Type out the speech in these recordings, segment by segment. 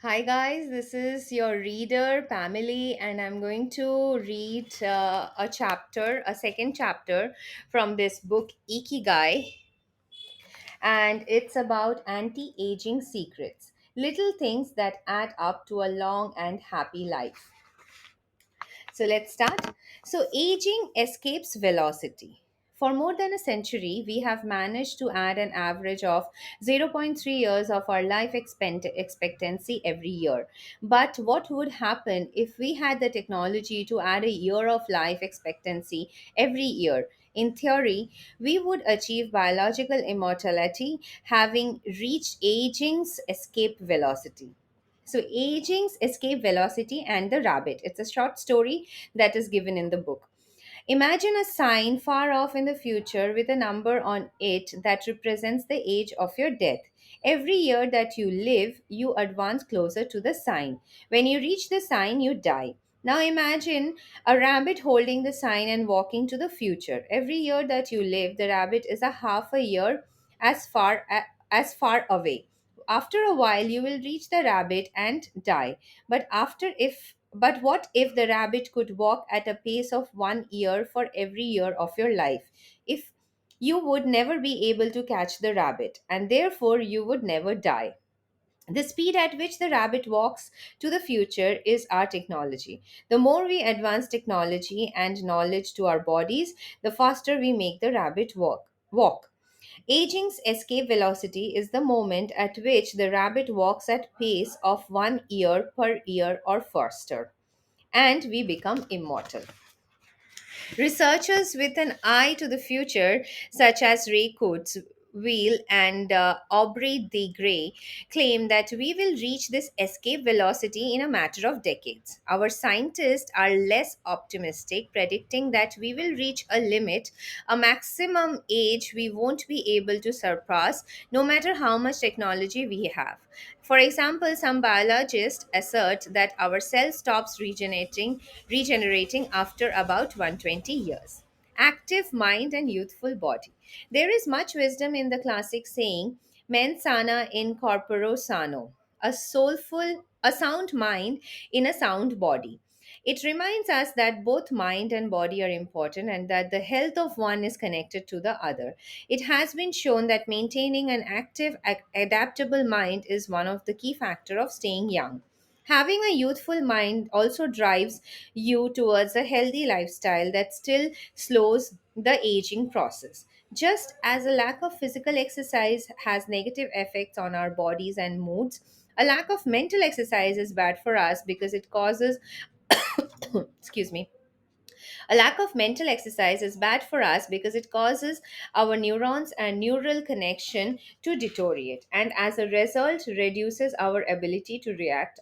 Hi, guys. This is your reader, Pamela, and I'm going to read a second chapter from this book, Ikigai, and it's about anti aging secrets, little things that add up to a long and happy life. So let's start. So, aging escapes velocity. For more than a century, we have managed to add an average of zero point 0.3 years of our expectancy every year. But what would happen if we had the technology to add a year of life expectancy every year? In theory, we would achieve biological immortality, having reached aging's escape velocity. So, Aging's Escape Velocity and the Rabbit. It's a short story that is given in the book. Imagine a sign far off in the future with a number on it that represents the age of your death. Every year that you live, you advance closer to the sign. When you reach the sign, you die. Now imagine a rabbit holding the sign and walking to the future. Every year that you live, the rabbit is a half a year as far away. After a while, you will reach the rabbit and die. But what if the rabbit could walk at a pace of 1 year for every year of your life? If you would never be able to catch the rabbit, and therefore you would never die. The speed at which the rabbit walks to the future is our technology. The more we advance technology and knowledge to our bodies, the faster we make the rabbit walk. Aging's escape velocity is the moment at which the rabbit walks at pace of 1 year per year or faster, and we become immortal. Researchers with an eye to the future, such as Ray Kurzweil and Aubrey de Grey, claim that we will reach this escape velocity in a matter of decades. Our scientists are less optimistic, predicting that we will reach a limit, a maximum age we won't be able to surpass, no matter how much technology we have. For example, some biologists assert that our cell stops regenerating after about 120 years. Active mind and youthful body. There is much wisdom in the classic saying, mens sana in corpore sano, a sound mind in a sound body. It reminds us that both mind and body are important and that the health of one is connected to the other. It has been shown that maintaining an active, adaptable mind is one of the key factors of staying young. Having a youthful mind also drives you towards a healthy lifestyle that still slows the aging process. Just as a lack of physical exercise has negative effects on our bodies and moods, a lack of mental exercise is bad for us because it causes excuse me, a lack of mental exercise is bad for us because it causes our neurons and neural connection to deteriorate, and as a result reduces our ability to react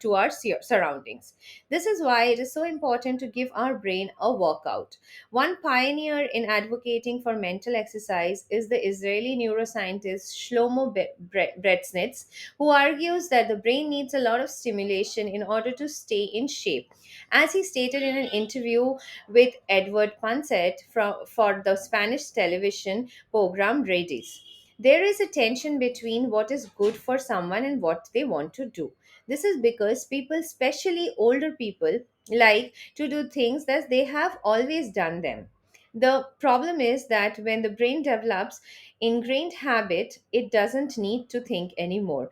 to our surroundings. This is why it is so important to give our brain a workout. One pioneer in advocating for mental exercise is the Israeli neuroscientist Shlomo Bretznitz, who argues that the brain needs a lot of stimulation in order to stay in shape. As he stated in an interview with Edward Punset for the Spanish television program Redes, there is a tension between what is good for someone and what they want to do. This is because people, especially older people, like to do things that they have always done them. The problem is that when the brain develops ingrained habit, it doesn't need to think anymore.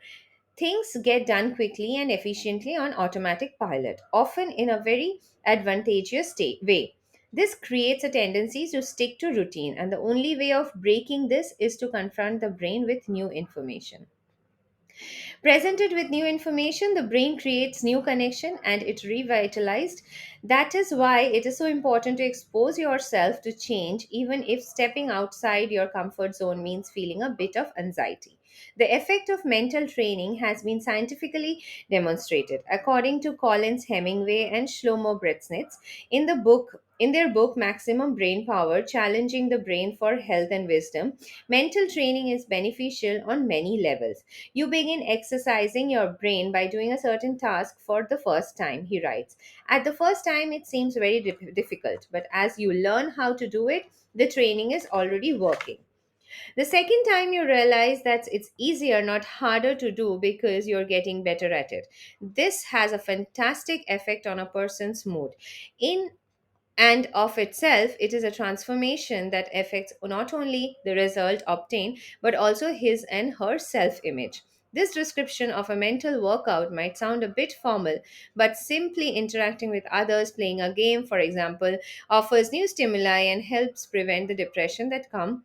Things get done quickly and efficiently on automatic pilot, often in a very advantageous way. This creates a tendency to stick to routine, and the only way of breaking this is to confront the brain with new information. Presented with new information, the brain creates new connection and it revitalized. That is why it is so important to expose yourself to change, even if stepping outside your comfort zone means feeling a bit of anxiety. The effect of mental training has been scientifically demonstrated. According to Collins Hemingway and Shlomo Bretznitz, in their book Maximum Brain Power Challenging the Brain for Health and Wisdom, mental training is beneficial on many levels. You begin exercising your brain by doing a certain task for the first time, he writes. At the first time, it seems very difficult, but as you learn how to do it, the training is already working. The second time you realize that it's easier, not harder to do because you're getting better at it. This has a fantastic effect on a person's mood. In and of itself, it is a transformation that affects not only the result obtained, but also his and her self image. This description of a mental workout might sound a bit formal, but simply interacting with others, playing a game, for example, offers new stimuli and helps prevent the depression that come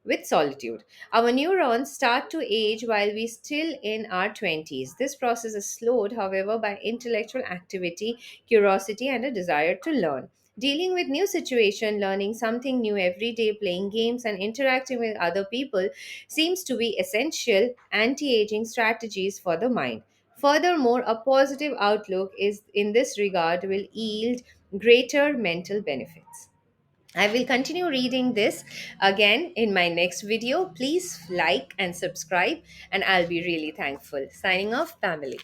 with solitude. Our neurons start to age while we still in our 20s. This process is slowed, however, by intellectual activity, curiosity, and a desire to learn. Dealing with new situation, learning something new every day, playing games, and interacting with other people seems to be essential anti-aging strategies for the mind. Furthermore, a positive outlook is in this regard will yield greater mental benefits. I will continue reading this again in my next video. Please like and subscribe, and I'll be really thankful. Signing off, Pamela.